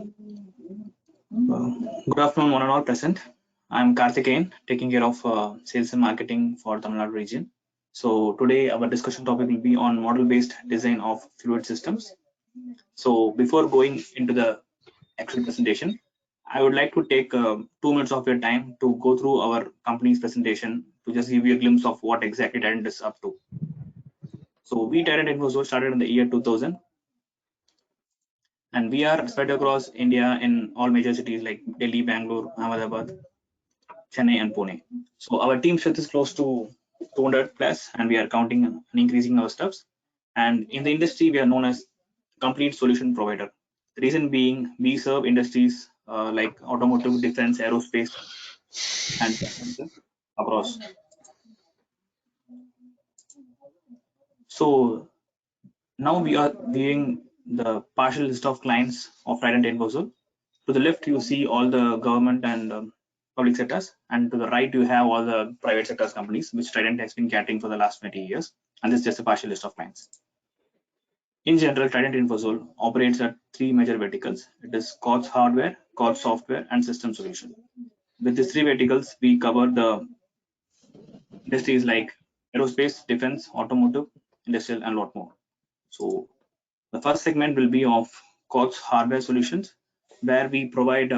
Good afternoon, one and all present. I'm Karthikeyan, taking care of sales and marketing for Tamil Nadu region. So today our discussion topic will be on model-based design of fluid systems. So before going into the actual presentation, I would like to take 2 minutes of your time to go through our company's presentation to just give you a glimpse of what exactly Trident is up to. So we Trident Info started in the year 2000. And we are spread across India in all major cities like Delhi, Bangalore, Ahmedabad, Chennai, and Pune. So our team strength is close to 200 plus, and we are counting and increasing our stuffs. And in the industry, we are known as complete solution provider. The reason being, we serve industries like automotive, defense, aerospace, and across. So now we are viewing the partial list of clients of Trident Infosol. To the left, you see all the government and public sectors, and to the right, you have all the private sectors companies, which Trident has been catering for the last 20 years. And this is just a partial list of clients. In general, Trident Infosol operates at 3 major verticals. It is COTS hardware, COTS software, and system solution. With these 3 verticals, we cover the industries like aerospace, defense, automotive, industrial, and a lot more. So the first segment will be of COTS hardware solutions, where we provide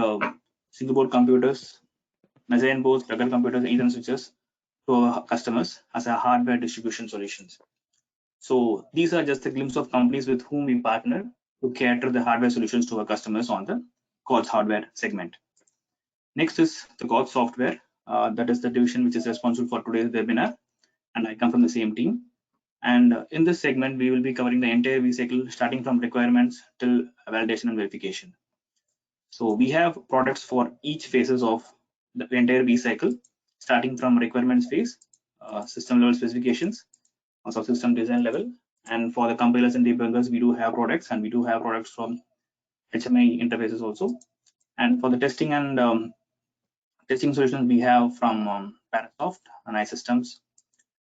single board computers, mezzanine boards, plugger computers, Ethernet switches to our customers as a hardware distribution solutions. So these are just a glimpse of companies with whom we partner to cater the hardware solutions to our customers on the COTS hardware segment. Next is the COTS software. That is the division which is responsible for today's webinar, and I come from the same team. And in this segment, we will be covering the entire V cycle, starting from requirements till validation and verification. So we have products for each phases of the entire V cycle, starting from requirements phase, system level specifications, subsystem design level, and for the compilers and debuggers, we do have products, and we do have products from HMI interfaces also. And for the testing and testing solutions, we have from Parasoft and iSystems.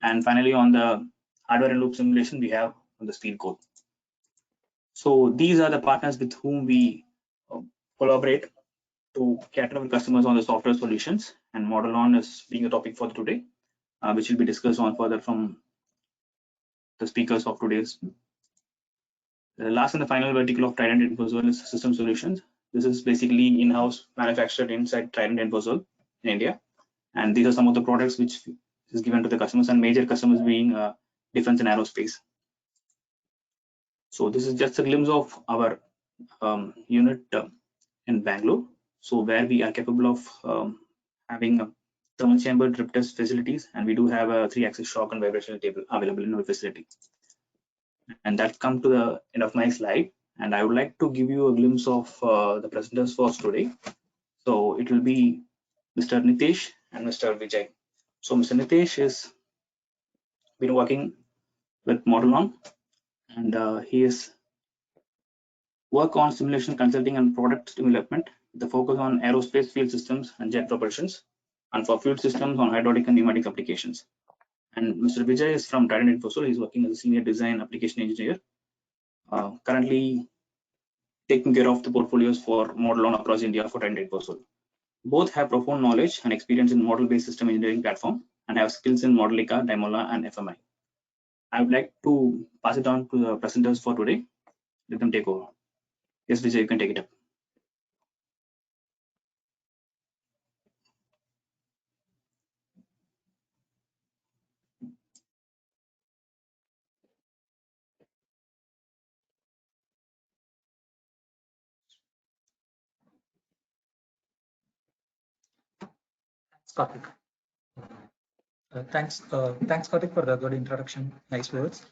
And finally, on the hardware and loop simulation, we have the speed code. So these are the partners with whom we collaborate to cater our customers on the software solutions, and Modelon is being a topic for today, which will be discussed on further from the speakers of today's. The last and the final vertical of Trident Infosol is system solutions. This is basically in-house manufactured inside Trident Infosol in India, and these are some of the products which is given to the customers, and major customers being defense and aerospace. So this is just a glimpse of our unit in Bangalore, so where we are capable of having thermal chamber drip test facilities, and we do have a 3-axis shock and vibration table available in our facility. And that comes to the end of my slide, and I would like to give you a glimpse of the presenters for today. So it will be Mr. Nitesh and Mr. Vijay. So Mr. Nitesh has been working with Modelon, and he is work on simulation consulting and product development with the focus on aerospace field systems and jet propulsions, and for fluid systems on hydraulic and pneumatic applications. And Mr. Vijay is from Trident Infosol. He's working as a senior design application engineer, currently taking care of the portfolios for Modelon across India for Trident Infosol. Both have profound knowledge and experience in model-based system engineering platform and have skills in Modelica, Dymola, and FMI. I would like to pass it on to the presenters for today. Let them take over. Yes, Vijay, you can take it up. Karthik. Thanks, Karthik, for the good introduction. Nice words.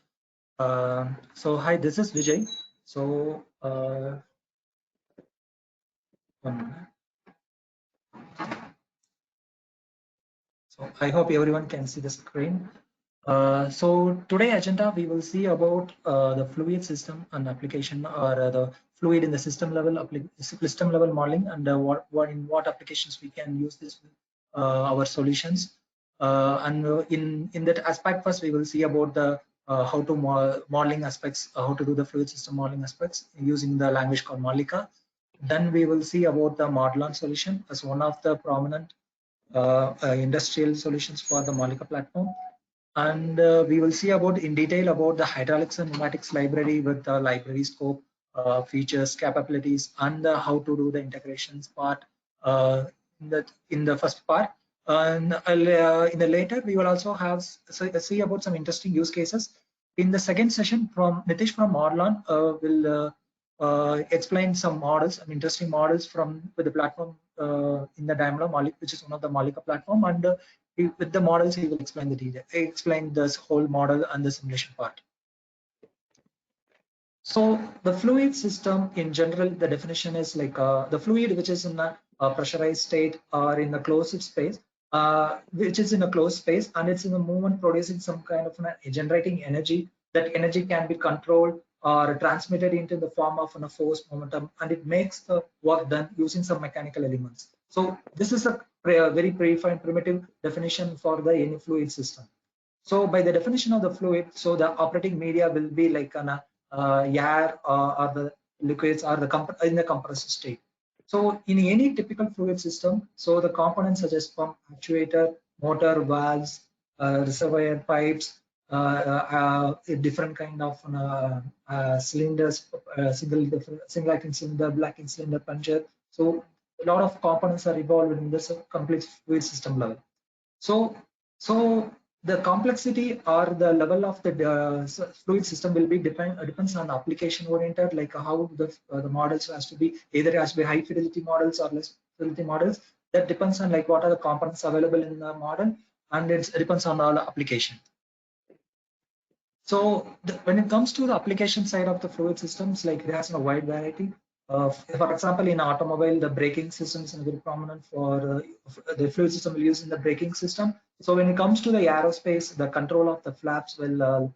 So hi, this is Vijay. So so I hope everyone can see the screen. So today agenda we will see about the fluid system and application, or the fluid in the system level modeling, and what applications we can use this our solutions. And in that aspect, first we will see about the how to modeling aspects, how to do the fluid system modeling aspects using the language called Modelica. Then we will see about the Modelon solution as one of the prominent industrial solutions for the Malika platform. And we will see about in detail about the hydraulics and pneumatics library with the library scope, features, capabilities, and how to do the integrations part in the first part. And in the later, we will also have see about some interesting use cases. In the second session, from Nitish from Modelon will explain some models, some interesting models from with the platform in the Daimler Malik, which is one of the Malika platform, and with the models he will explain the detail, explain this whole model and the simulation part. So the fluid system in general, the definition is like the fluid which is in a pressurized state or in a closed space, which is in a closed space, and it's in a movement producing some kind of generating energy. That energy can be controlled or transmitted into the form of a force momentum, and it makes the work done using some mechanical elements. So this is a very predefined primitive definition for the any fluid system. So by the definition of the fluid, so the operating media will be like an air or the liquids or the in the compressed state. So in any typical fluid system, so the components such as pump, actuator, motor, valves, reservoir pipes, different kind of cylinders, single acting cylinder, black acting cylinder, plunger. So a lot of components are involved in this complete fluid system level. So the complexity or the level of the fluid system will be depends on application oriented, like how the models has to be, either it has to be high fidelity models or less fidelity models. That depends on like what are the components available in the model, and it depends on all application. So when it comes to the application side of the fluid systems, like it has a wide variety. For example, in automobile, the braking system is very prominent for the fluid system will use in the braking system. So when it comes to the aerospace, the control of the flaps will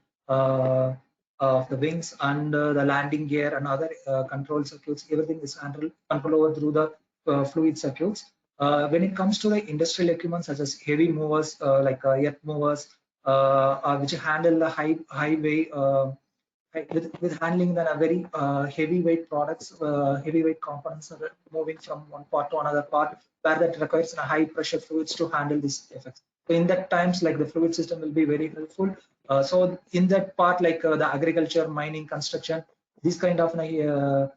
of the wings and the landing gear and other control circuits, everything is control over through the fluid circuits. When it comes to the industrial equipment such as heavy movers like earth movers, which handle the highway with handling the very heavyweight products, heavyweight components are moving from one part to another part, where that requires a high pressure fluids to handle these effects. So in that times, like the fluid system will be very helpful. So in that part, like the agriculture, mining, construction, these kind of the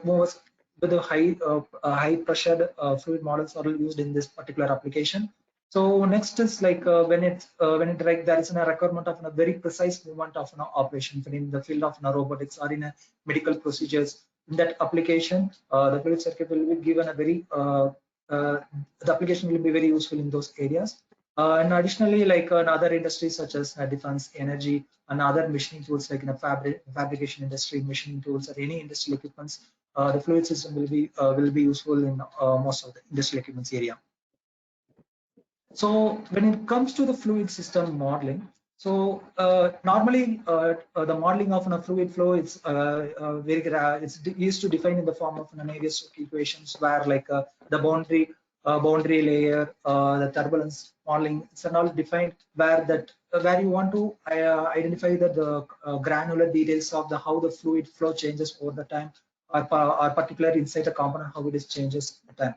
movers with the high pressure fluid models are used in this particular application. So next is like when it like there is a requirement of a very precise movement of an operation in the field of robotics or in a medical procedures. In that application, the fluid circuit will be given a very the application will be very useful in those areas. And additionally, like in other industries such as defense, energy, and other machining tools like in a fabrication industry, machining tools, or any industrial equipments, the fluid system will be useful in most of the industrial equipments area. So when it comes to the fluid system modeling, so normally the modeling of a fluid flow is it's used to define in the form of an various equations where like the boundary layer, the turbulence modeling, it's all defined where that where you want to identify the granular details of the how the fluid flow changes over the time, or particular inside a component how it is changes over time.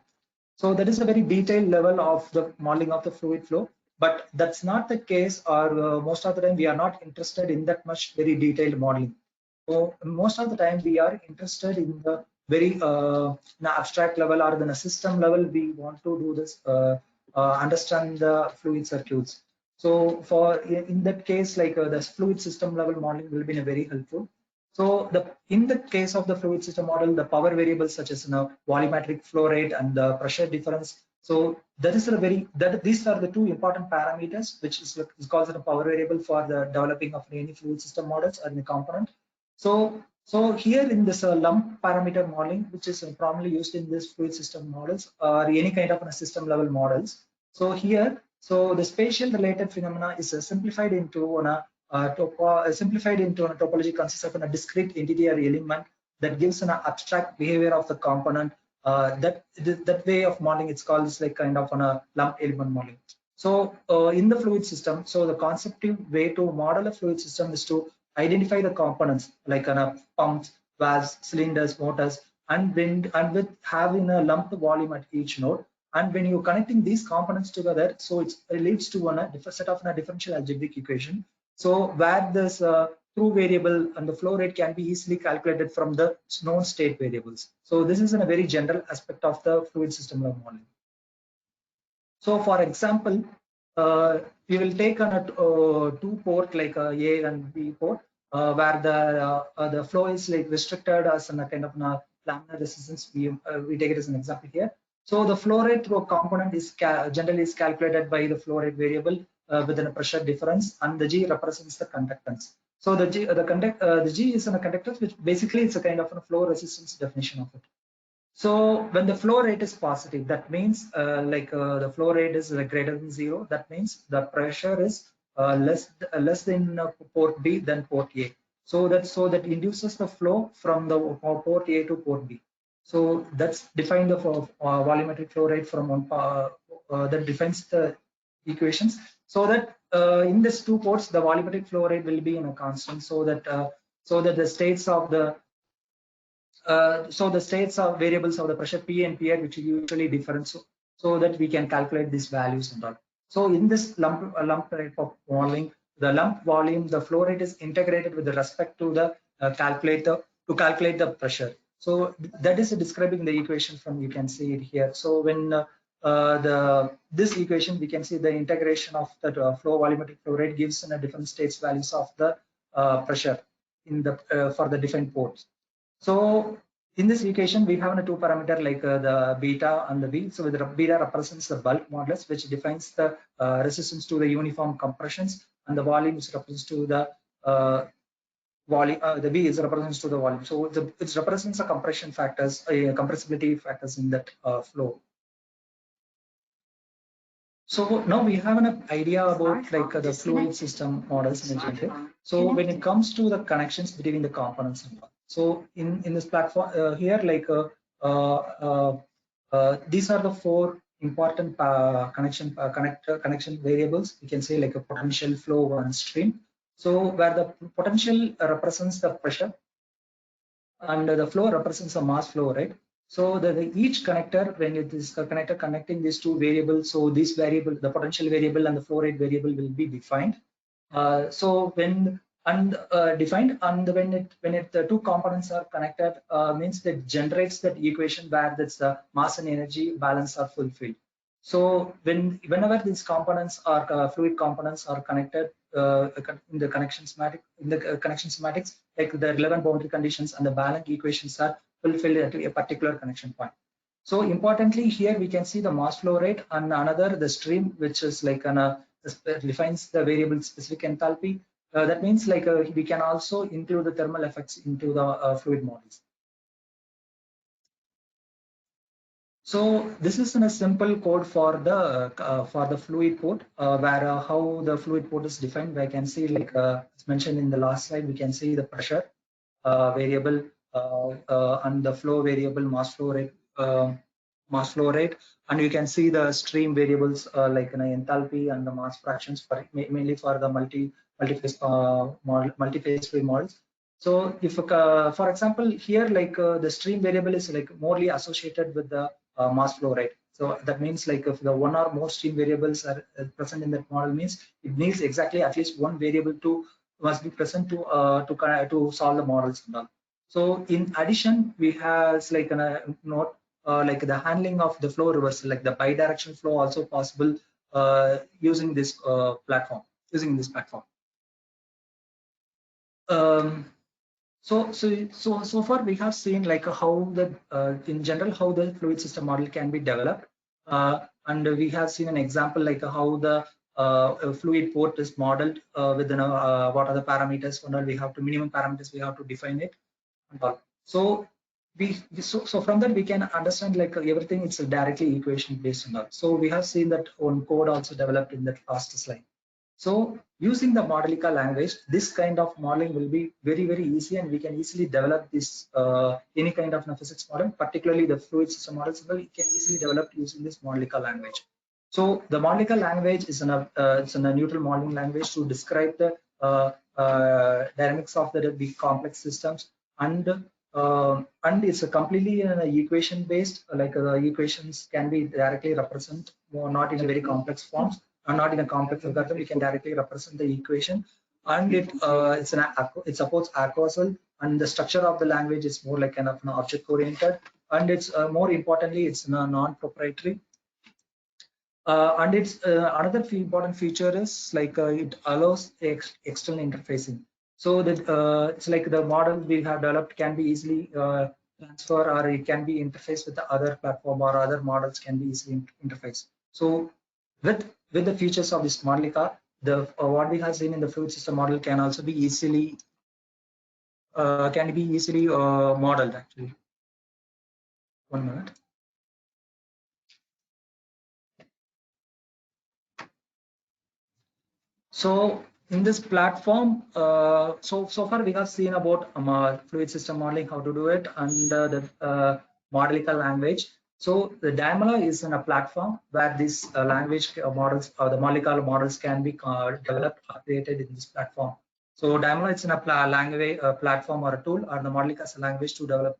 So that is a very detailed level of the modeling of the fluid flow, but that's not the case, or most of the time we are not interested in that much very detailed modeling. So most of the time we are interested in the very abstract level or the system level. We want to do this, understand the fluid circuits. So for in that case, like the fluid system level modeling will be very helpful. So in the case of the fluid system model, the power variables such as volumetric flow rate and the pressure difference. So that is these are the two important parameters, which is called a power variable for the developing of any fluid system models or any component. So here in this lump parameter modeling, which is primarily used in this fluid system models or any kind of system level models. So here, so the spatial related phenomena is simplified into a topology consists of a discrete entity or element that gives an abstract behavior of the component. That way of modeling, it's called like kind of a lump element modeling. So in the fluid system, so the conceptive way to model a fluid system is to identify the components like pumps, valves, cylinders, motors, and with having a lumped volume at each node. And when you're connecting these components together, so it leads to a different set of a differential algebraic equation. So where this true variable and the flow rate can be easily calculated from the known state variables. So this is in a very general aspect of the fluid system level modeling. So for example, we will take on a two port like a A and B port, where the flow is like restricted as a kind of a laminar resistance. We take it as an example here. So the flow rate through a component is generally is calculated by the flow rate variable within a pressure difference, and the G represents the conductance. So the G is in a conductance, which basically it's a kind of a flow resistance definition of it. So when the flow rate is positive, that means the flow rate is greater than 0. That means the pressure is less than port B than port A. So that induces the flow from the port A to port B. So that's defined the volumetric flow rate from one that defines the equations. So that in these two ports, the volumetric flow rate will be in a constant. So that the states of the the states of variables of the pressure P and PI, which are usually different, so that we can calculate these values and all. So in this lump type of modeling, the lump volume, the flow rate is integrated with respect to the calculator to calculate the pressure. So that is describing the equation from, you can see it here. So when this equation, we can see the integration of the flow volumetric flow rate gives in a different states values of the pressure in the for the different ports. So in this equation, we have a two parameter like the beta and the V. So the beta represents the bulk modulus, which defines the resistance to the uniform compressions, and the volume is represents to the volume. The V is represents to the volume. So it represents the compression factors, compressibility factors in that flow. So now we have an idea about like the fluid system models in general. So when it comes to the connections between the components and all. So in this platform here, like these are the four important connection variables. We can say like a potential, flow, and stream. So where the potential represents the pressure, and the flow represents the mass flow, right? So each connector, when it is a connector connecting these two variables, so this variable, the potential variable and the flow rate variable will be defined. So when defined, and when the two components are connected, means that generates that equation where that's the mass and energy balance are fulfilled. So whenever these components are fluid components are connected in the connection schematics, like the relevant boundary conditions and the balance equations are fulfilled at a particular connection point. So importantly, here we can see the mass flow rate, and another the stream, which is like defines the variable specific enthalpy. That means like we can also include the thermal effects into the fluid models. So this is in a simple code for the fluid port, where how the fluid port is defined. I can see like as mentioned in the last slide, we can see the pressure variable and the flow variable, mass flow rate, and you can see the stream variables like enthalpy and the mass fractions for mainly for the multi-phase fluid models. So if for example here, like the stream variable is like morely associated with the mass flow rate. So that means like if the one or more stream variables are present in that model, means it needs exactly at least one variable must be present to solve the models and all. So in addition, we have like a note like the handling of the flow reversal, like the bidirectional flow also possible using this platform. So far we have seen like how the in general how the fluid system model can be developed, and we have seen an example like how the fluid port is modeled within what are the parameters, we have to minimum parameters we have to define it and all. So so from that we can understand like everything, it's directly equation based on that. So we have seen that one code also developed in that last slide. So using the Modelica language, this kind of modeling will be very, very easy, and we can easily develop this any kind of physics model, particularly the fluid system models. We can easily develop using this Modelica language. So the Modelica language is it's a neutral modeling language to describe the dynamics of the big complex systems, and and it's a completely equation based, like the equations can be directly represent, not in a very complex forms and not in a complex algorithm. You can directly represent the equation, and it supports ACOSL, and the structure of the language is more like kind of an object oriented, and it's more importantly it's non-proprietary. And it's another important feature is like it allows external interfacing. So that it's like the model we have developed can be easily transfer, or it can be interfaced with the other platform, or other models can be easily interfaced. So with the features of this Modelica, the what we have seen in the fluid system model can also be easily modeled actually. 1 minute. So in this platform, so far we have seen about fluid system modeling, how to do it, and the Modelica language. So the Daimler is in a platform where these language models, or the Modelica models, can be developed or created in this platform. So Daimler is in a language platform or a tool, or the Modelica is a language to develop.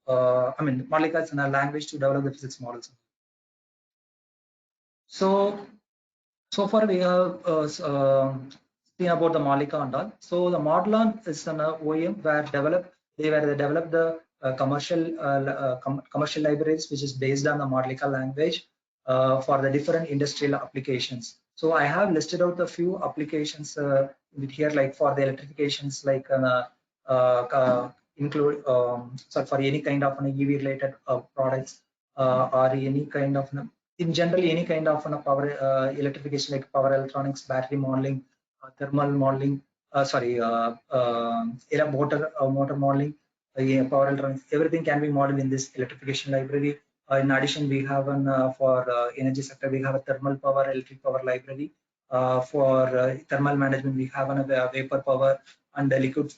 Modelica is in a language to develop the physics models. So far we have seen about the Modelica and all. So the Modelon is an OEM where they developed the commercial libraries, which is based on the Modelica language for the different industrial applications. So I have listed out a few applications with here, like for the electrifications, like include for any kind of EV related products, or any kind of in general any kind of power electrification, like power electronics, battery modeling, thermal modeling, motor modeling, power electronics, everything can be modeled in this electrification library. In addition, we have for energy sector, we have a thermal power, electric power library. For thermal management, we have a vapor power and a liquid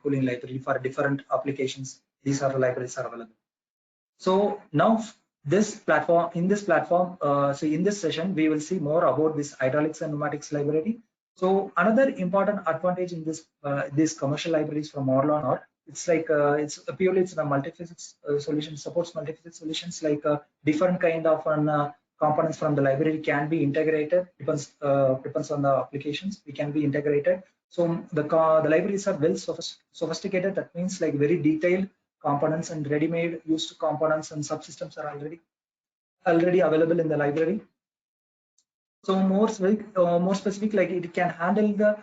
cooling library for different applications. These are the libraries are available. So now in this platform, so in this session, we will see more about this hydraulics and pneumatics library. So another important advantage in these commercial libraries from Modelon are, it's like it's a multi-physics solution, supports multi-physics solutions, like different kind of components from the library can be integrated, depends on the applications, we can be integrated. So the libraries are well sophisticated, that means like very detailed components, and ready-made used components and subsystems are already available in the library. So more specific, like it can handle the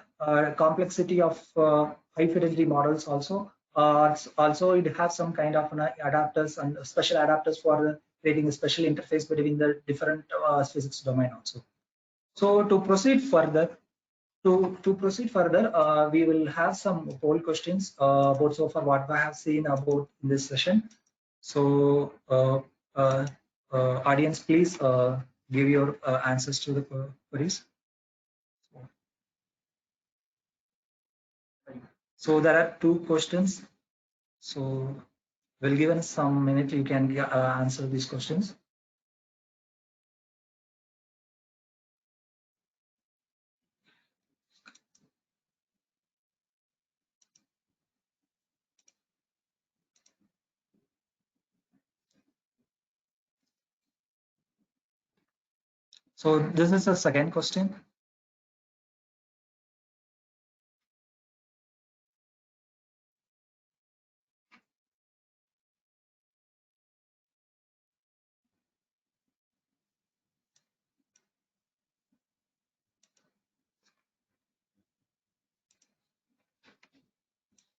complexity of high fidelity models also. Also, it has some kind of adapters and special adapters for creating a special interface between the different physics domain also. So to proceed further, we will have some poll questions about so far what I have seen about in this session. So audience, please give your answers to the queries. So there are 2 questions. So we'll give us some minute, you can answer these questions. So this is the second question.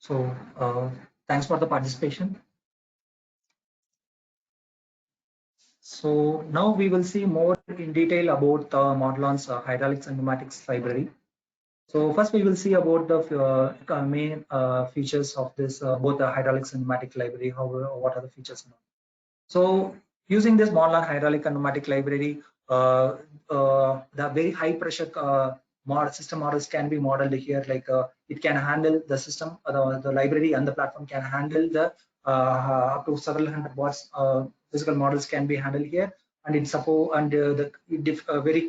So thanks for the participation. So now we will see more in detail about Modelon's hydraulics and pneumatics library. So first we will see about the main features of this both the hydraulics and pneumatic library. What are the features? So using this Modelon hydraulic and pneumatic library, the very high pressure system models can be modeled here. Like it can handle the system, the library and the platform can handle the up to several hundred watts physical models can be handled here, and it support and very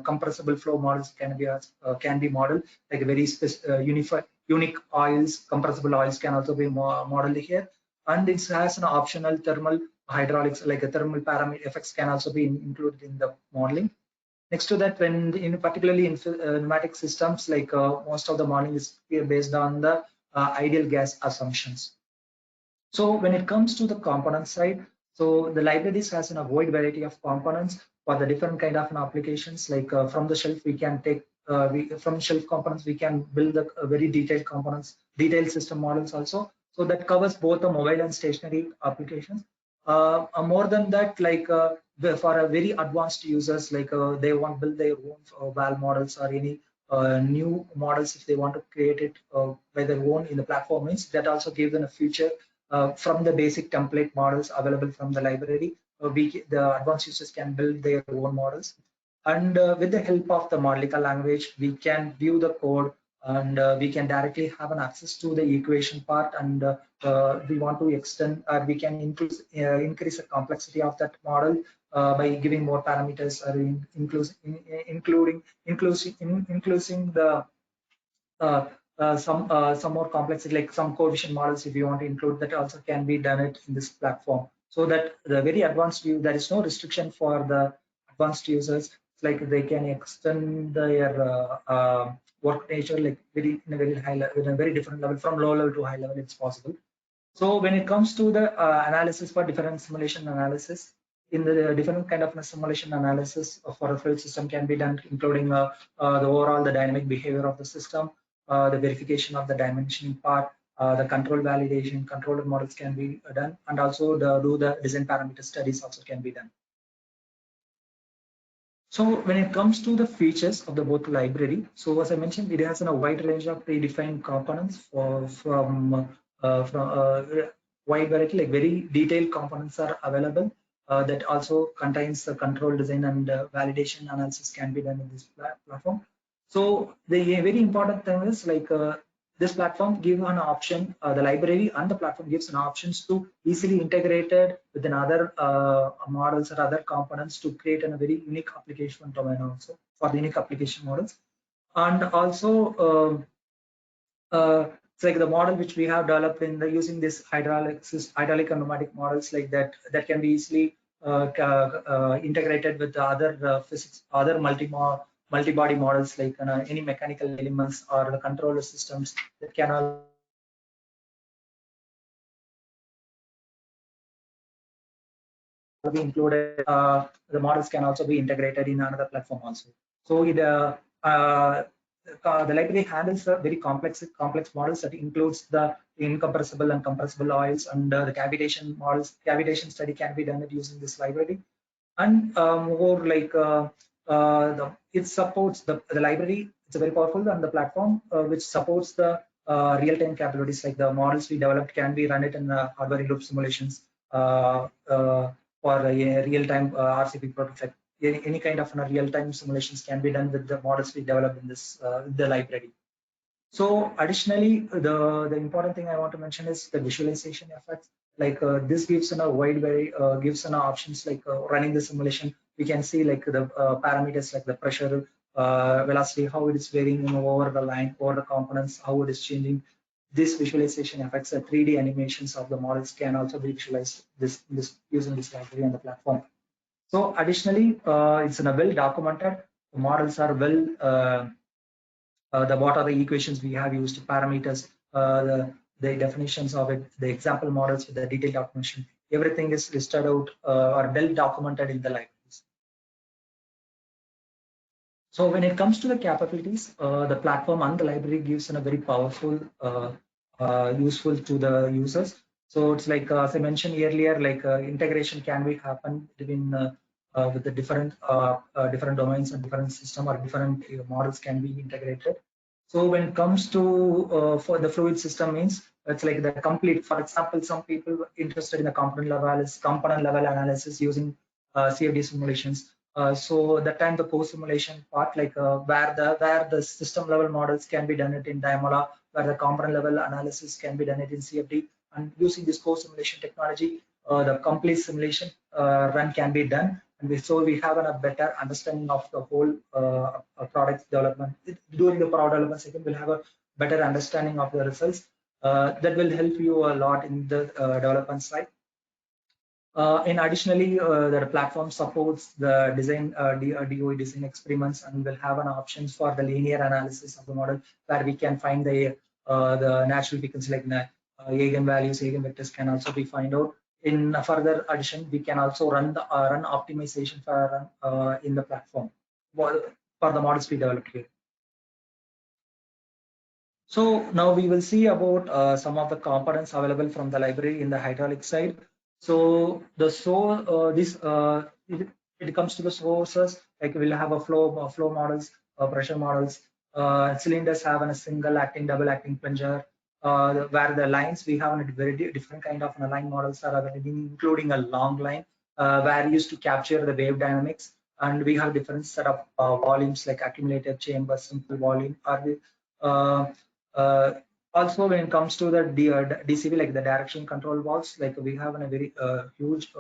compressible flow models can be modeled, like a very unified unique oils, compressible oils can also be modeled here. And it has an optional thermal hydraulics, like a thermal parameter effects can also be included in the modeling. Next to that, when particularly in pneumatic systems, like most of the modeling is based on the ideal gas assumptions. So when it comes to the component side, so the libraries has a wide variety of components for the different kind of applications. Like from the shelf, we can take from shelf components, we can build the very detailed components, detailed system models also. So that covers both the mobile and stationary applications. More than that, like for a very advanced users, like they want to build their own valve models or any new models if they want to create it by their own in the platform means that also gives them a future from the basic template models available from the library. The advanced users can build their own models. And with the help of the Modelica language, we can view the code and we can directly have an access to the equation part. And we want to extend, we can increase the complexity of that model by giving more parameters or including the some more complexity, like some coefficient models, if you want to include that, also can be done it in this platform. So that the very advanced view, there is no restriction for the advanced users. It's like they can extend their work nature like in a very high level, in a very different level, from low level to high level. It's possible. So when it comes to the analysis for different simulation analysis, in the different kind of simulation analysis for a fluid system can be done, including the overall the dynamic behavior of the system, the verification of the dimensioning part, the control validation, controller models can be done, and also do the design parameter studies also can be done. So when it comes to the features of the both library, so as I mentioned, it has a wide range of predefined components from wide variety, like very detailed components are available. That also contains the control design and validation analysis can be done in this platform. So the very important thing is like this platform gives an option, the library and the platform gives an options to easily integrated with another models or other components to create a very unique application domain also for the unique application models. And also it's like the model which we have developed in the using this hydraulic and pneumatic models like that can be easily integrated with the other physics, other multi-body models like any mechanical elements or the controller systems that can all be included. The models can also be integrated in another platform also. So the library handles the very complex models that includes the incompressible and compressible oils, and the cavitation models. Cavitation study can be done using this library. And more like it supports the library. It's a very powerful and the platform which supports the real-time capabilities, like the models we developed can be run it in hardware loop simulations for a real-time RCP prototype. Any kind of real-time simulations can be done with the models we developed in this the library. So additionally, the important thing I want to mention is the visualization effects. Like this gives a wide very gives an options like running the simulation. We can see like the parameters like the pressure, velocity, how it is varying over the line, over the components, how it is changing. This visualization effects, the 3D animations of the models can also be visualized this using this library on the platform. So additionally, it's in a well documented. The models are well. What are the equations we have used, parameters, the definitions of it, the example models with the detailed documentation. Everything is listed out or well documented in the libraries. So when it comes to the capabilities, the platform and the library gives a very powerful, useful to the users. So it's like as I mentioned earlier, like integration can be happen between with the different different domains and different system or different models can be integrated. So when it comes to for the fluid system means it's like the complete. For example, some people interested in the component level analysis using CFD simulations. So that time the core simulation part, like where the system level models can be done it in Diamola, where the component level analysis can be done it in CFD, and using this core simulation technology, the complete simulation run can be done. And so we have a better understanding of the whole product development. During the product development cycle, we'll have better understanding of the results. That will help you a lot in the development side. In additionally, the platform supports the design DOE design experiments, and will have an options for the linear analysis of the model, where we can find the natural frequency like eigenvalues, eigenvectors can also be find out. In further addition, we can also run optimization for in the platform for the models we developed here. So now we will see about some of the components available from the library in the hydraulic side. So the it comes to the sources, like we'll have a flow models, pressure models. Cylinders have a single acting, double acting plunger. Where the lines we have a very different kind of line models are available, including a long line where used to capture the wave dynamics, and we have different set of volumes like accumulator chamber, simple volume, or uh, uh, also, when it comes to the DCV, like the direction control valves, like we have a very huge,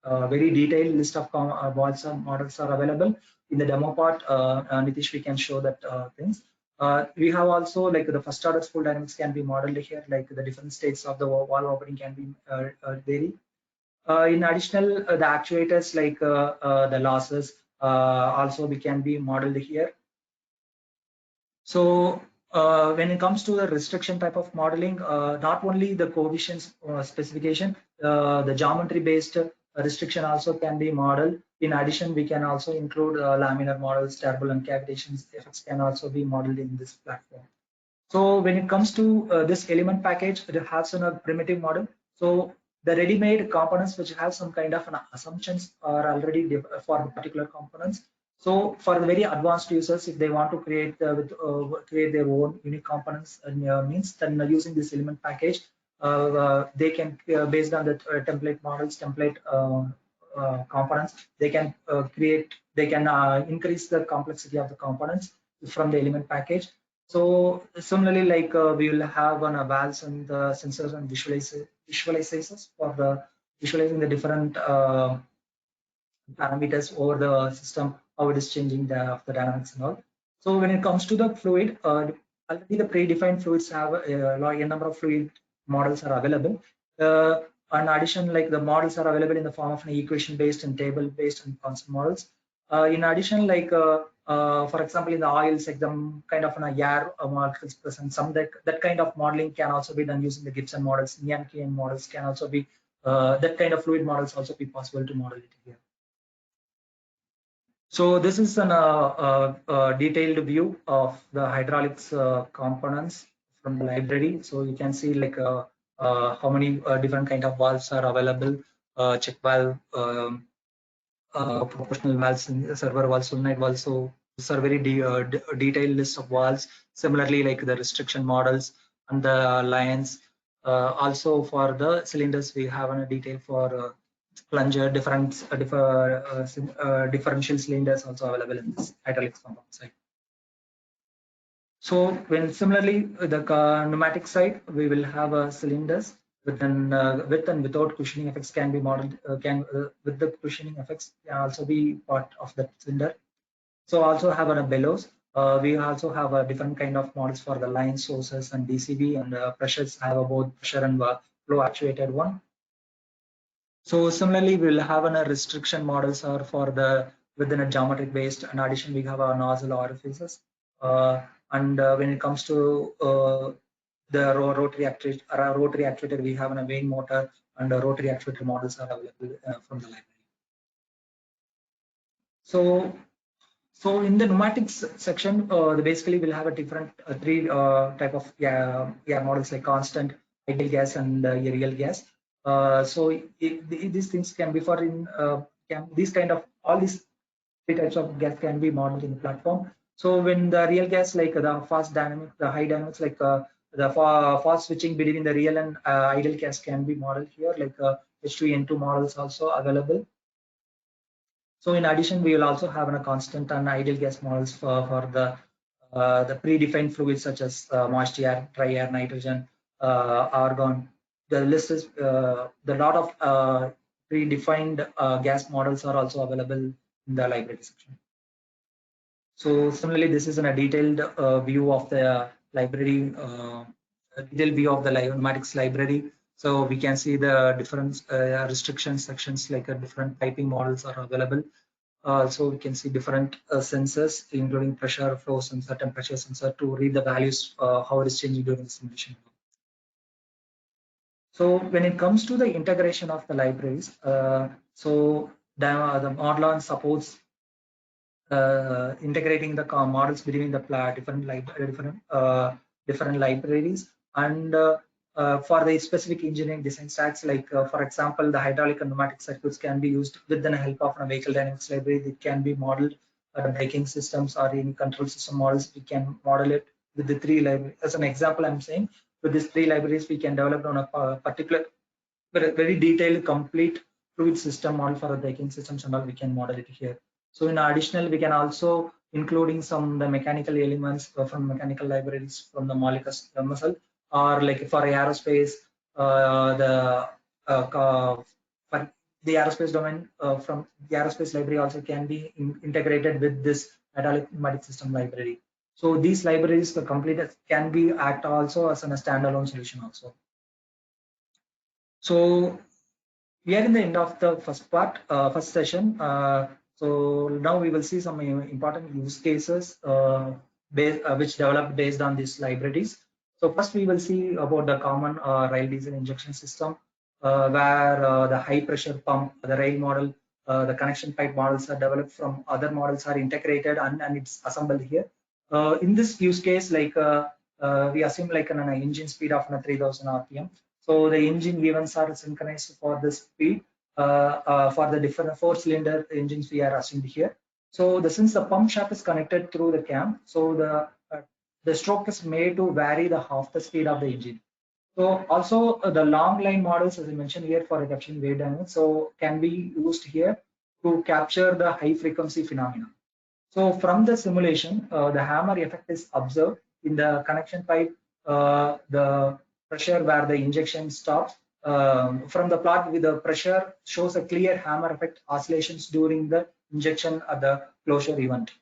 very detailed list of valves and models are available in the demo part. Nitish, we can show that things. We have also like the first order spool dynamics can be modeled here, like the different states of the valve opening can be vary. In additional, the actuators like the losses also we can be modeled here. So when it comes to the restriction type of modeling, not only the coefficients specification, the geometry based restriction also can be modeled. In addition, we can also include laminar models, turbulent cavitations effects can also be modeled in this platform. So when it comes to this element package, it has a primitive model. So the ready-made components which have some kind of an assumptions are already for the particular components. So for the very advanced users, if they want to create their own unique components, means then using this element package, they can based on the template models, template components, they can increase the complexity of the components from the element package. So similarly, like we will have on a valves and the sensors and visualizers for the visualizing the different parameters over the system, how it is changing the dynamics and all. So when it comes to the fluid, already the predefined fluids have a number of fluid models are available. In addition, like the models are available in the form of an equation based and table based and constant models. In addition, like for example, in the oils, like the kind of an air molecules present, some that kind of modeling can also be done using the Gibson models. Yankee models can also be that kind of fluid models also be possible to model it here. So this is an detailed view of the hydraulics components from the library. So you can see like how many different kind of valves are available, check valve, proportional valves, server valves, solenoid valves. So these are very detailed list of valves. Similarly, like the restriction models and the lines. Also for the cylinders, we have a detail for plunger, differential cylinders also available in this hydraulics compound side. So when similarly the pneumatic side, we will have cylinders with and without cushioning effects can be modeled. With the cushioning effects can also be part of the cylinder. So also have a bellows. We also have a different kind of models for the line sources and DCV, and pressures have both pressure and flow actuated one. So similarly, we will have a restriction models are for the within a geometric based. In addition, we have our nozzle orifices. And when it comes to the rotary actuator, we have a vane motor and rotary actuator models are available from the library. So so in the pneumatics section, basically we'll have a different three type of models like constant, ideal gas, and real gas. So these things can be for in these kind of all these three types of gas can be modeled in the platform. So when the real gas, like the fast dynamic, the high dynamics, like the fast switching between the real and ideal gas can be modeled here, like H2 N2 models also available. So in addition, we will also have a constant and ideal gas models for the predefined fluids such as moist air, dry air, nitrogen, argon. The list is the lot of predefined gas models are also available in the library section. So similarly, this is a detailed view of the library, detailed view of the pneumatics library. So we can see the different restriction sections, like different piping models are available. Also, we can see different sensors, including pressure, flow sensor, temperature sensor, to read the values, how it is changing during the simulation. So when it comes to the integration of the libraries, so the Modelon supports integrating the models between the different libraries, and for the specific engineering design stacks, like for example, the hydraulic and pneumatic circuits can be used with the help of a vehicle dynamics library that can be modeled. Braking systems or in control system models, we can model it with the three libraries. As an example, I'm saying with these three libraries, we can develop on a particular, very detailed, complete fluid system model for the braking systems and all. We can model it here. So in additional, we can also including some the mechanical elements from mechanical libraries from the molecules MSL, or like for aerospace, for the aerospace domain, from the aerospace library also can be integrated with this hydraulic pneumatic system library. So these libraries, the completed, can be act also as a standalone solution also. So we are in the end of the first part, first session. So now we will see some important use cases which developed based on these libraries. So first we will see about the common rail diesel injection system, where the high pressure pump, the rail model, the connection pipe models are developed from other models are integrated, and it's assembled here. In this use case, like we assume like an engine speed of 3000 RPM. So the engine events are synchronized for the speed for the different four-cylinder engines we are assumed here. So since the pump shaft is connected through the cam, so the stroke is made to vary the half the speed of the engine. So also the long line models, as I mentioned here, for reduction wave dynamics, so can be used here to capture the high frequency phenomena. So from the simulation, the hammer effect is observed in the connection pipe, the pressure where the injection stops. From the plot with the pressure shows a clear hammer effect oscillations during the injection at the closure event.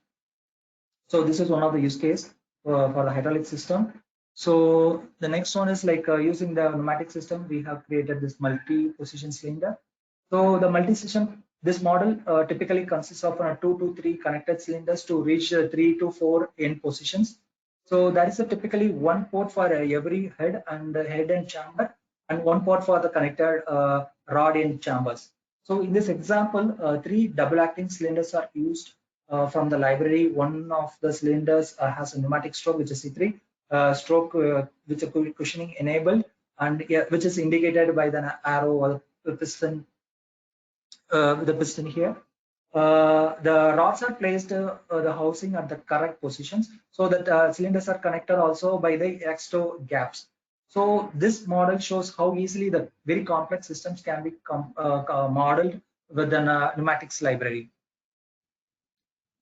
So this is one of the use case for the hydraulic system. So the next one is like using the pneumatic system, we have created this multi-position cylinder. So the multi-system, this model typically consists of 2 to 3 connected cylinders to reach 3 to 4 end positions. So that is typically one port for every head and chamber, and one port for the connected rod end chambers. So in this example, 3 double acting cylinders are used from the library. One of the cylinders has a pneumatic stroke, which is C3 stroke, with a cushioning enabled, and which is indicated by the arrow or the piston, the piston here. The rods are placed the housing at the correct positions, so that cylinders are connected also by the extra gaps. So this model shows how easily the very complex systems can be modeled with an pneumatics library.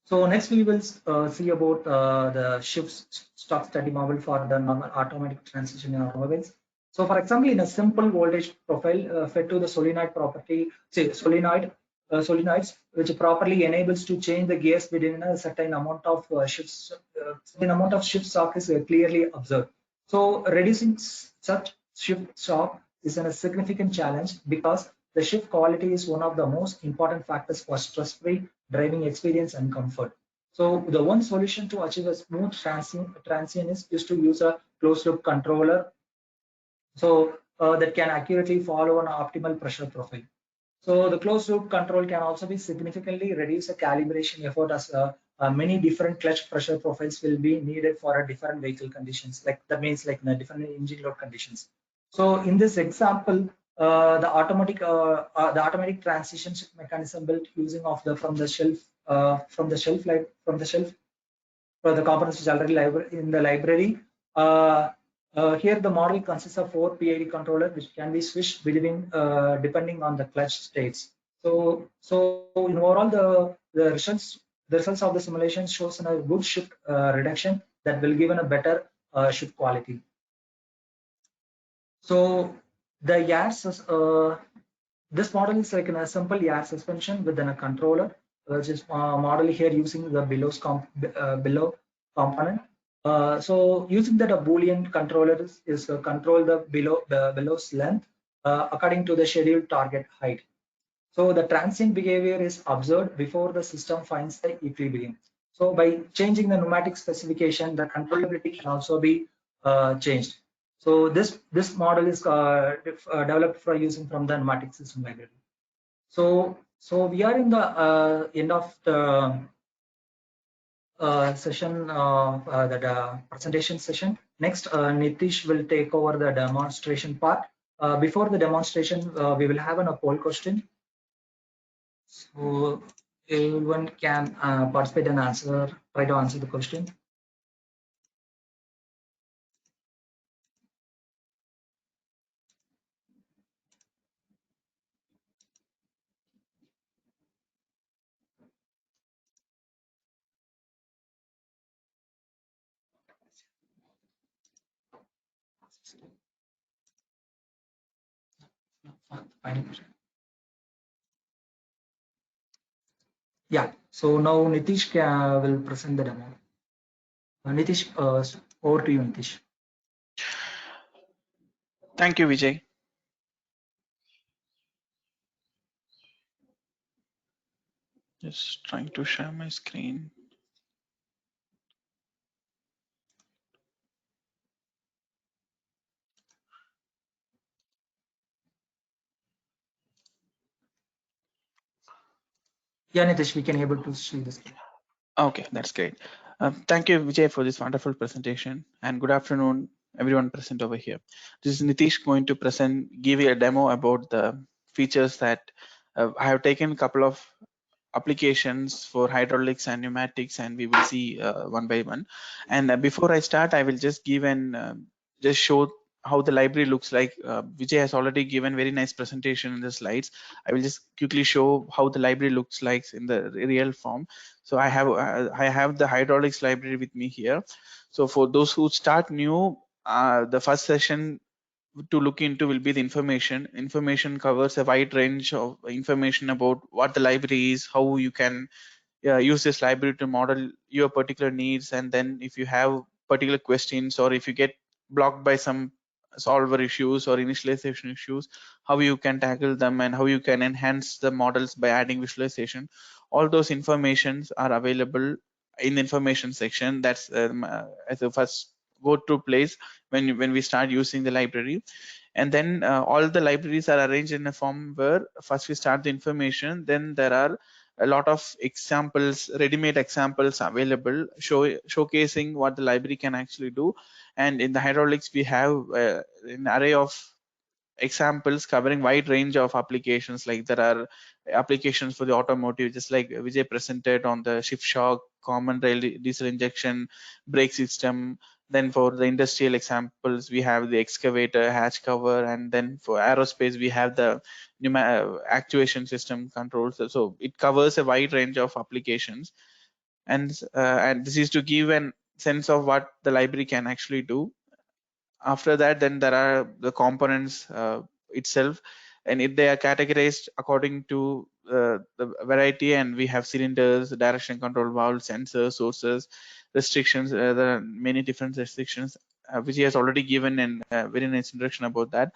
So next we will see about the shift stock study model for the automatic transition in automobiles. So for example, in a simple voltage profile fed to the solenoid property, say solenoids, which properly enables to change the gears within a certain amount of shifts, certain amount of shift stock is clearly observed. So reducing such shift stock is a significant challenge, because the shift quality is one of the most important factors for stress-free driving experience and comfort. So the one solution to achieve a smooth transient is to use a closed loop controller, so that can accurately follow an optimal pressure profile. So the closed loop control can also be significantly reduce the calibration effort, as many different clutch pressure profiles will be needed for a different vehicle conditions. Like that means like the different engine load conditions. So in this example, the automatic transition mechanism built using of the from the shelf for the components which already in the library. Here the model consists of 4 PID controller, which can be switched between depending on the clutch states. So in overall, the results of the simulation shows a good shift reduction that will give a better shift quality. So the this model is like a simple air suspension within a controller, which is model here using the below component. So using that a Boolean controller is control the bellow's length according to the scheduled target height. So the transient behavior is observed before the system finds the equilibrium. So by changing the pneumatic specification, the controllability can also be changed. So this model is developed for using from the pneumatic system library. So we are in the end of the session, the presentation session. Next, Nitish will take over the demonstration part. Before the demonstration, we will have a poll question. So everyone can participate and try to answer the question. Fine. Yeah, so now Nitish will present the demo. Nitish, over to you, Nitish. Thank you, Vijay. Just trying to share my screen. Yeah, Nitish, we can able to see this. Okay, that's great. Thank you, Vijay, for this wonderful presentation, and good afternoon, everyone present over here. This is Nitish going to give you a demo about the features that I have taken a couple of applications for hydraulics and pneumatics, and we will see one by one. And before I start, I will just give just show how the library looks like. Vijay has already given very nice presentation in the slides. I will just quickly show how the library looks like in the real form. So I have the hydraulics library with me here. So for those who start new, the first session to look into will be the information. Information covers a wide range of information about what the library is, how you can use this library to model your particular needs, and then if you have particular questions or if you get blocked by some solver issues or initialization issues, how you can tackle them and how you can enhance the models by adding visualization. All those informations are available in the information section. That's as a first go-to place when we start using the library. And then all the libraries are arranged in a form where first we start the information, then there are a lot of examples, ready-made examples available, showcasing what the library can actually do. And in the hydraulics, we have an array of examples covering wide range of applications. Like there are applications for the automotive, just like Vijay presented on the shift shock, common rail diesel injection, brake system. Then for the industrial examples, we have the excavator, hatch cover, and then for aerospace, we have the actuation system controls. So it covers a wide range of applications. And this is to give a sense of what the library can actually do. After that, then there are the components itself, and they are categorized according to the variety, and we have cylinders, direction control valves, sensors, sources, restrictions. There are many different restrictions, which he has already given a very nice introduction about that.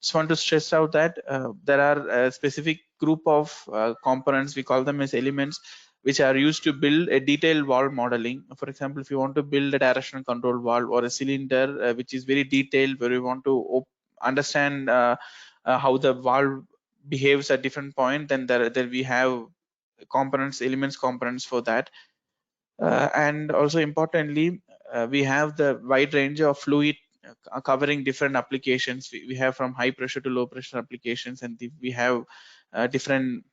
Just want to stress out that there are a specific group of components, we call them as elements, which are used to build a detailed valve modeling. For example, if you want to build a directional control valve or a cylinder, which is very detailed, where you want to understand how the valve behaves at different point, then there we have components, elements components for that. And also importantly, we have the wide range of fluid covering different applications. We have from high pressure to low pressure applications, and we have different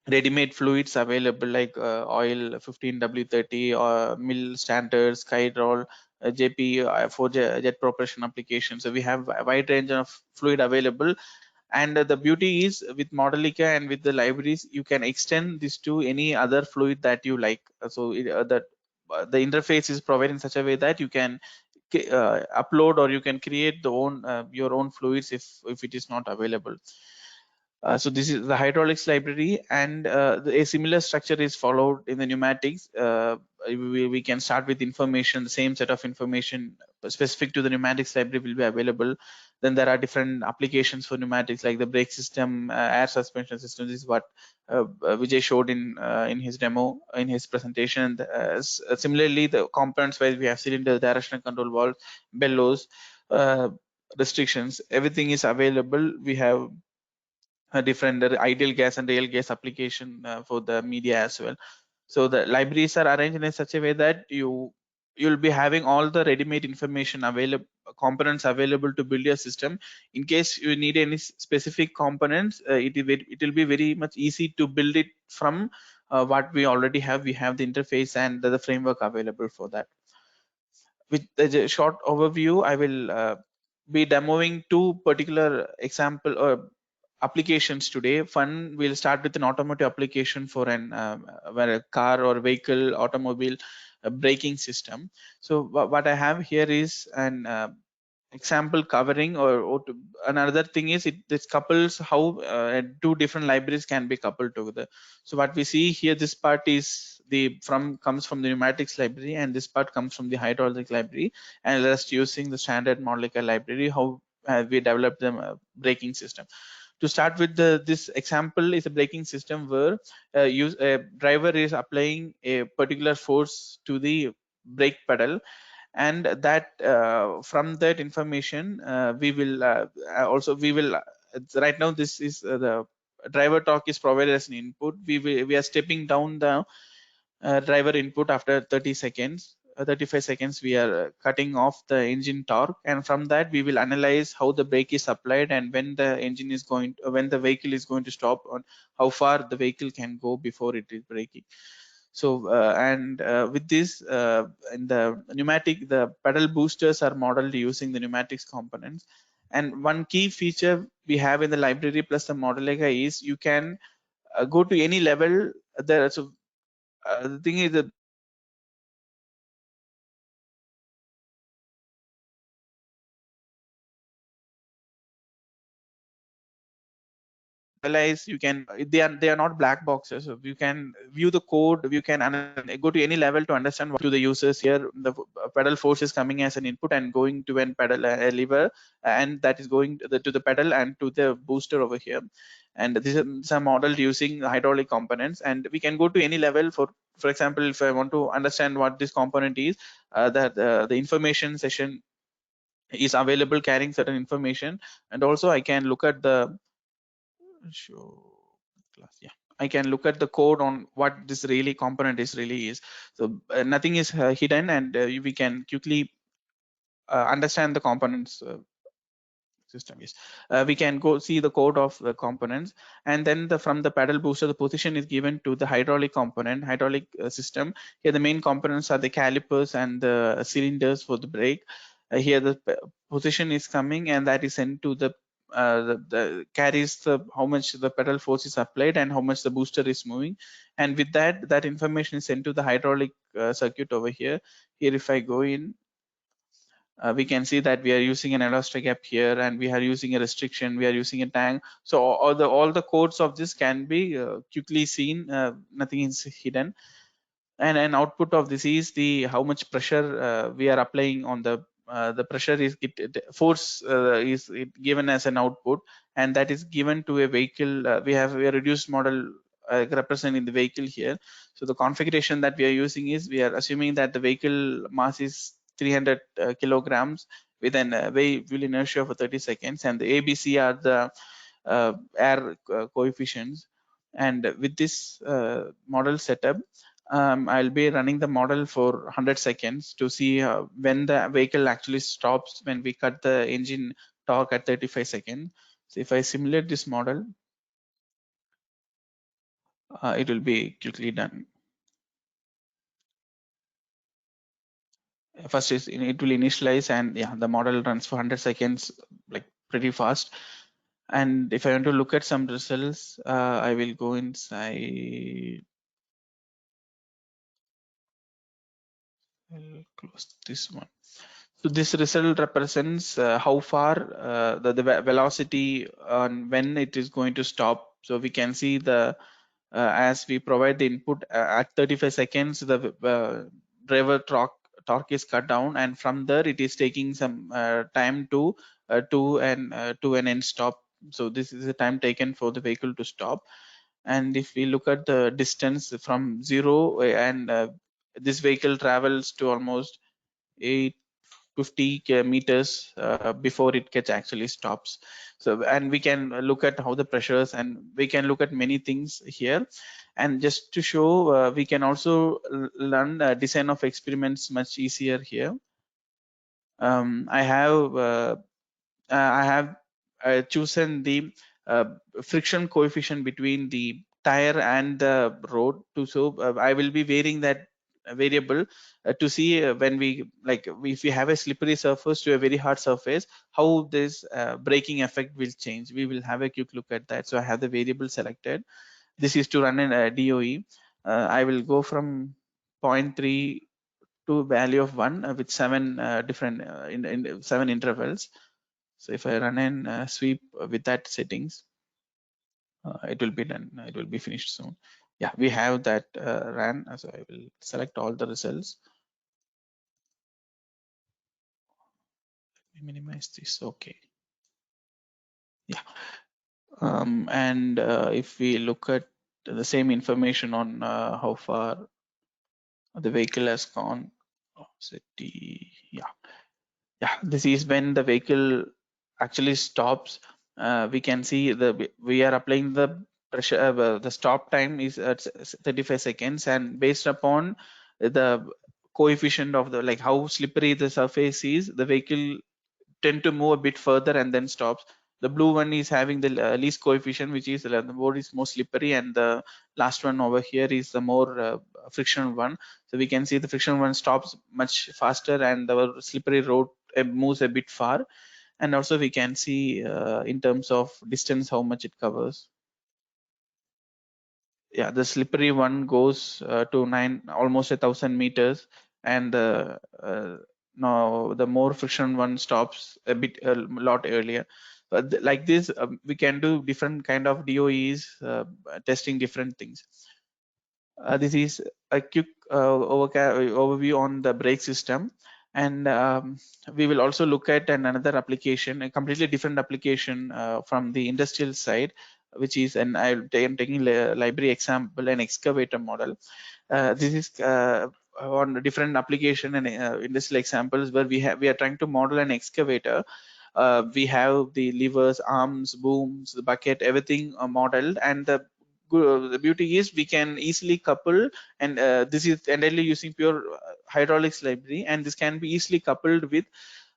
ready-made fluids available, like oil 15W30 or mill standard, Skydroll, JP for jet propulsion applications. So we have a wide range of fluid available. And the beauty is with Modelica and with the libraries, you can extend this to any other fluid that you like. So the interface is provided in such a way that you can upload or you can create your own fluids if it is not available. So this is the hydraulics library, and a similar structure is followed in the pneumatics. We can start with information, the same set of information specific to the pneumatics library will be available. Then there are different applications for pneumatics, like the brake system, air suspension system. This is what Vijay showed in his demo, in his presentation. Similarly, the components where we have cylinder, directional control valve, bellows, restrictions, everything is available. We have different ideal gas and real gas application for the media as well. So the libraries are arranged in such a way that you'll be having all the ready-made information available, components available to build your system. In case you need any specific components, it will be very much easy to build it from what we already have. We have the interface and the framework available for that. With the short overview, I will be demoing two particular example or applications today. One, we'll start with an automotive application for an where a car or vehicle, automobile braking system. So what I have here is an example covering, another thing is this couples how two different libraries can be coupled together. So what we see here, this part is comes from the pneumatics library, and this part comes from the hydraulic library, and just using the standard Modelon library, how we developed the braking system. To start with, this example is a braking system where a driver is applying a particular force to the brake pedal, and that from that information we will right now this is the driver torque is provided as an input. We are stepping down the driver input after 30 seconds, 35 seconds. We are cutting off the engine torque, and from that we will analyze how the brake is applied and when the engine is going when the vehicle is going to stop, on how far the vehicle can go before it is braking. So with this in the pneumatic, the pedal boosters are modeled using the pneumatics components. And one key feature we have in the library plus the Modelega is you can go to any level there. So the thing is that realize you can they are not black boxes. So you can view the code, you can go to any level to understand what to the users. Here the pedal force is coming as an input and going to an pedal lever, and that is going to the pedal and to the booster over here. And this is a model using hydraulic components, and we can go to any level. For example, if I want to understand what this component is, that the information session is available carrying certain information, and also I can look at the show class. Yeah, I can look at the code on what this really component is. So nothing is hidden, and we can quickly understand the components system. Yes, we can go see the code of the components, and then from the pedal booster, the position is given to the hydraulic component, hydraulic system. Here the main components are the calipers and the cylinders for the brake. Here the position is coming, and that is sent to the carries how much the pedal force is applied and how much the booster is moving, and with that information is sent to the hydraulic circuit over here. Here if I go in, we can see that we are using an elastic gap here, and we are using a restriction, we are using a tank. So all the codes of this can be quickly seen, nothing is hidden. And an output of this is the how much pressure we are applying on the pressure is force is given as an output, and that is given to a vehicle. We have a reduced model representing the vehicle here. So the configuration that we are using is, we are assuming that the vehicle mass is 300 kilograms with an wheel inertia for 30 seconds, and the ABC are the air coefficients. And with this model setup, I'll be running the model for 100 seconds to see when the vehicle actually stops when we cut the engine torque at 35 seconds. So if I simulate this model, it will be quickly done. First is it will initialize, and yeah, the model runs for 100 seconds, like pretty fast. And if I want to look at some results, I will go inside. I'll close this one. So this result represents how far the velocity on when it is going to stop. So we can see the as we provide the input at 35 seconds, the driver torque is cut down, and from there it is taking some time to an end stop. So this is the time taken for the vehicle to stop. And if we look at the distance from zero and this vehicle travels to almost 850 meters before it gets actually stops. So, and we can look at how the pressures, and we can look at many things here. And just to show, we can also learn design of experiments much easier here. I have chosen the friction coefficient between the tire and the road to, so I will be varying that variable to see when we if we have a slippery surface to a very hard surface, how this braking effect will change. We will have a quick look at that. So I have the variable selected. This is to run in a DOE. I will go from 0.3 to value of 1 with 7 different in 7 intervals. So if I run and sweep with that settings, it will be done. It will be finished soon. Yeah, we have that ran. So I will select all the results. Minimize this. Okay. Yeah. And if we look at the same information on how far the vehicle has gone, city. Yeah, this is when the vehicle actually stops. We can see we are applying the pressure. The stop time is at 35 seconds, and based upon the coefficient of the how slippery the surface is, the vehicle tend to move a bit further and then stops. The blue one is having the least coefficient, which is the board is more slippery, and the last one over here is the more friction one. So we can see the friction one stops much faster, and the slippery road moves a bit far. And also we can see in terms of distance how much it covers. Yeah, the slippery one goes to almost 1,000 meters, and now the more friction one stops a lot earlier. Like this, we can do different kind of DOEs, testing different things. This is a quick overview on the brake system, and we will also look at another application, a completely different application from the industrial side, which is, and I'm taking library example, an excavator model. This is on different application and industrial examples where we are trying to model an excavator. We have the levers, arms, booms, the bucket, everything modeled, and the beauty is we can easily couple, and this is entirely using pure hydraulics library, and this can be easily coupled with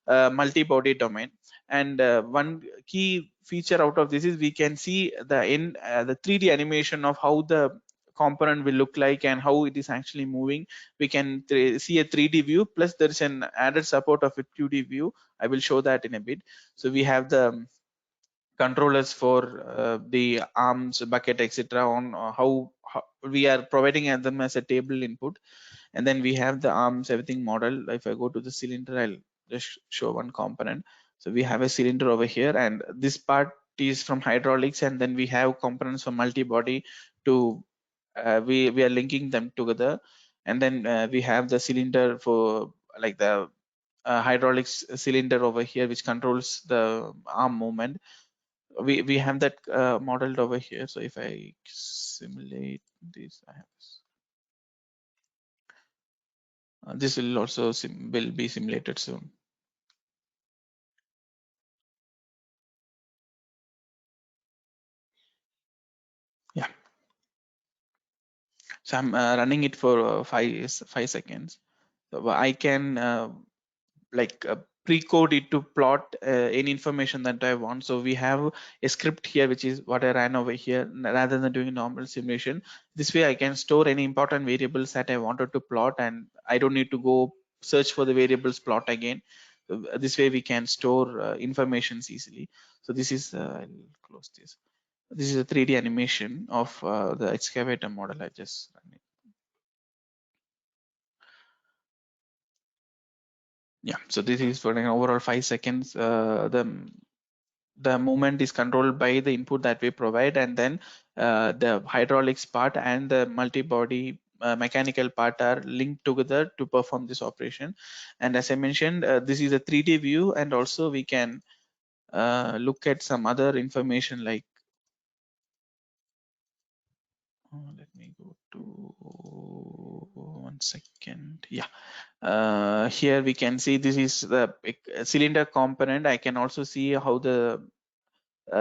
multi-body domain. And one key feature out of this is we can see the 3D animation of how the component will look like and how it is actually moving. We can see a 3D view, plus there is an added support of a 2D view. I will show that in a bit. So we have the controllers for the arms, bucket, etc. on how we are providing them as a table input. And then we have the arms, everything model. If I go to the cylinder, I'll just show one component. So we have a cylinder over here, and this part is from hydraulics, and then we have components from multi-body to we are linking them together. And then we have the cylinder for like the hydraulics cylinder over here, which controls the arm movement. We have that modeled over here. So if I simulate this, I have this will also will be simulated soon. Yeah. So I'm running it for 5 seconds. So I can pre-code it to plot any information that I want. So we have a script here, which is what I ran over here, rather than doing normal simulation. This way I can store any important variables that I wanted to plot, and I don't need to go search for the variables plot again. So this way we can store informations easily. So this is, I'll close this. This is a 3D animation of the excavator model I just ran it. Yeah, so this is for an overall 5 seconds. The movement is controlled by the input that we provide, and then the hydraulics part and the multi-body mechanical part are linked together to perform this operation. And as I mentioned, this is a 3D view, and also we can look at some other information like, let me go to 1 second. Yeah, here we can see this is the cylinder component. I can also see how the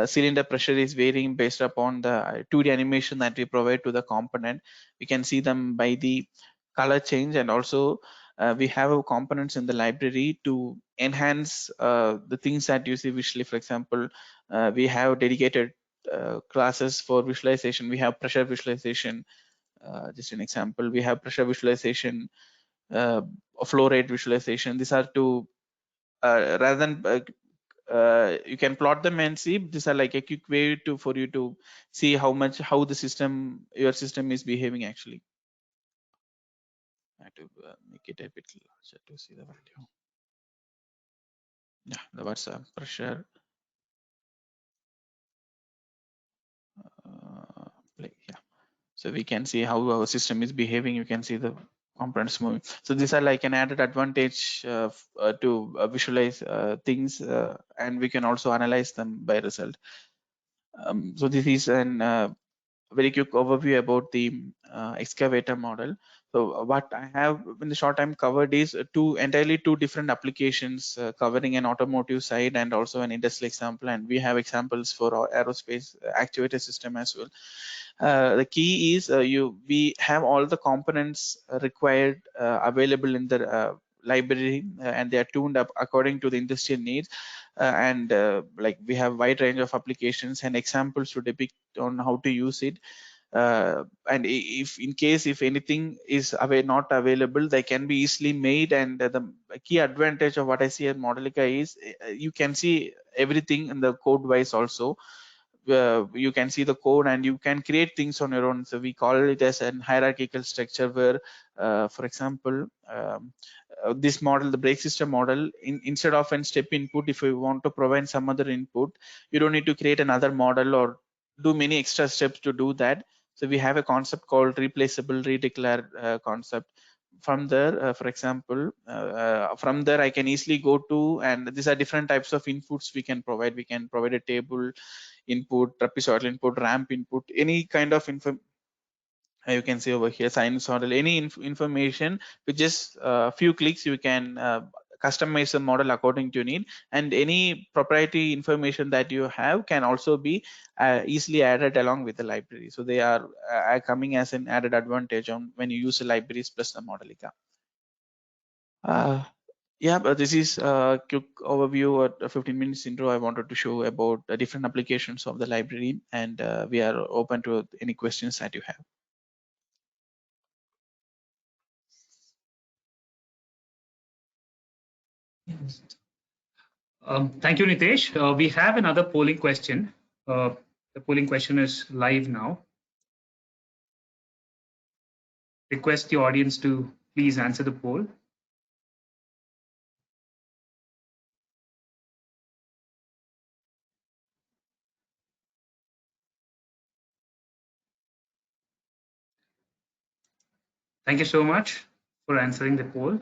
cylinder pressure is varying based upon the 2D animation that we provide to the component. We can see them by the color change, and also we have components in the library to enhance the things that you see visually. For example, we have dedicated classes for visualization. We have pressure visualization. Just an example, we have pressure visualization, flow rate visualization. These are to rather than you can plot them and see. These are like a quick way to for you to see how the system, your system is behaving actually. I have to make it a bit larger to see the value. Yeah, the what's pressure. Yeah, so we can see how our system is behaving. You can see the components moving. So these are like an added advantage to visualize things, and we can also analyze them by result. So this is an very quick overview about the excavator model. So what I have in the short time covered is entirely two different applications, covering an automotive side and also an industrial example, and we have examples for our aerospace actuator system as well. The key is we have all the components required available in the library, and they are tuned up according to the industrial needs, and like we have wide range of applications and examples to depict on how to use it. And if in case if anything is not available, they can be easily made. And the key advantage of what I see at Modelica is you can see everything in the code wise also. You can see the code and you can create things on your own. So we call it as an hierarchical structure where, for example, this model, the brake system model, instead of an step input, if you want to provide some other input, you don't need to create another model or do many extra steps to do that. So we have a concept called replaceable redeclare concept. From there, for example, from there I can easily go to, and these are different types of inputs we can provide. We can provide a table input, trapezoidal input, ramp input, any kind of you can see over here sinusoidal, any information with just a few clicks you can customize the model according to your need, and any proprietary information that you have can also be easily added along with the library. So they are coming as an added advantage on when you use the libraries plus the Modelica. Yeah, but this is a quick overview at 15 minutes intro. I wanted to show about the different applications of the library, and we are open to any questions that you have. Thank you, Nitesh. We have another polling question. The polling question is live now. Request the audience to please answer the poll. Thank you so much for answering the poll.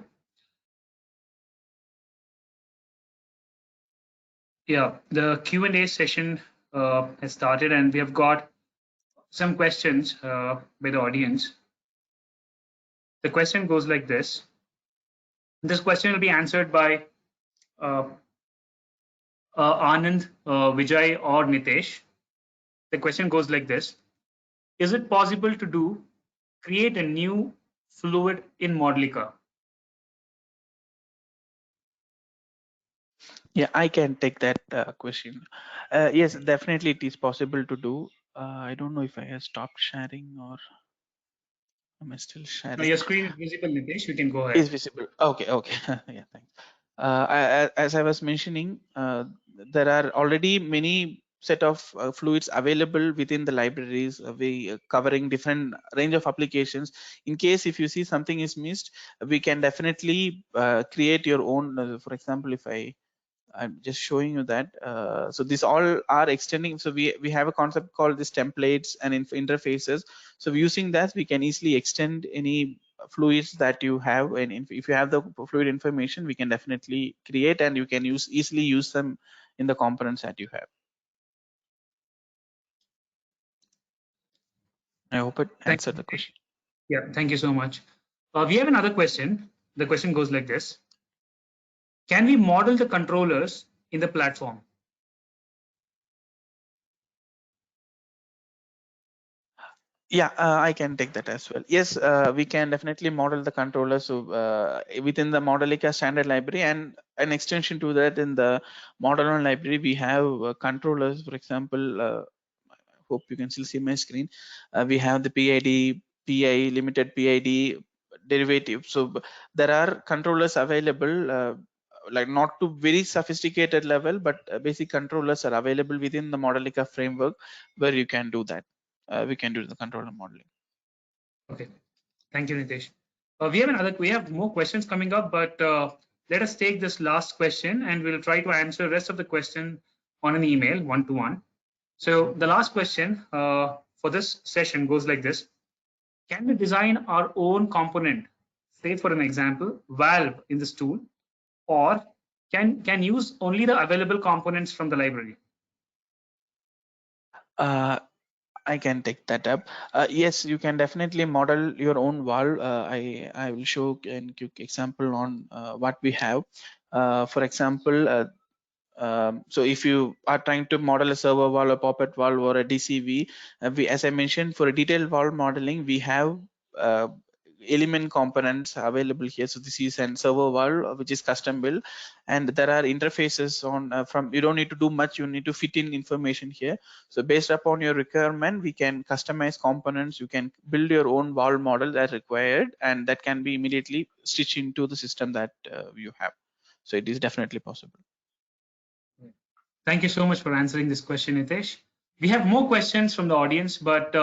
Yeah, the Q&A session has started, and we have got some questions by the audience. The question goes like this. This question will be answered by Anand, Vijay, or Nitesh. The question goes like this. Is it possible to create a new fluid in Modelica? Yeah, I can take that question. Yes, definitely it is possible to do. I don't know if I have stopped sharing or am I still sharing? No, your screen is visible, Nitesh. You can go ahead. Is visible. Okay. Yeah, thanks. As I was mentioning, there are already many set of fluids available within the libraries, we covering different range of applications. In case if you see something is missed, we can definitely create your own. For example, if I'm just showing you that. So these all are extending. So we have a concept called this templates and interfaces. So using that, we can easily extend any fluids that you have. And if you have the fluid information, we can definitely create, and you can easily use them in the components that you have. I hope it answered the question. Yeah, thank you so much. We have another question. The question goes like this. Can we model the controllers in the platform? Yeah, I can take that as well. Yes, we can definitely model the controller. So within the Modelica standard library, and an extension to that in the Modelon library, we have controllers. For example, I hope you can still see my screen. We have the PID, PI, limited PID derivative. So there are controllers available, like not to very sophisticated level, but basic controllers are available within the Modelica framework where you can do that. We can do the controller modeling. Okay, thank you, Nitesh. We have more questions coming up, but let us take this last question and we'll try to answer the rest of the question on an email, one-to-one. So the last question for this session goes like this. Can we design our own component, say for an example, valve in this tool, or can use only the available components from the library? I can take that up. Yes, you can definitely model your own valve. I will show a quick example on what we have. For example, so if you are trying to model a servo valve, a poppet valve, or a DCV, as I mentioned, for a detailed valve modeling, we have uh, element components available here. So this is an servo valve which is custom built, and there are interfaces on from. You don't need to do much. You need to fit in information here. So based upon your requirement, we can customize components. You can build your own valve model as required, and that can be immediately stitched into the system that you have. So it is definitely possible. Thank you so much for answering this question, Nitesh. We have more questions from the audience, but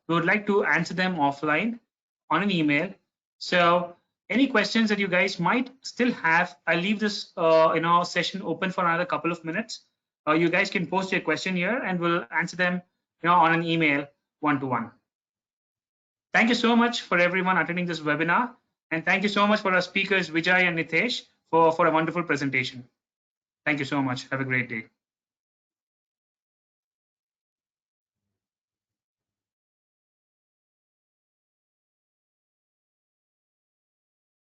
we would like to answer them offline on an email. So any questions that you guys might still have, I'll leave this session open for another couple of minutes. You guys can post your question here and we'll answer them on an email one-to-one. Thank you so much for everyone attending this webinar. And thank you so much for our speakers, Vijay and Nitesh, for a wonderful presentation. Thank you so much. Have a great day.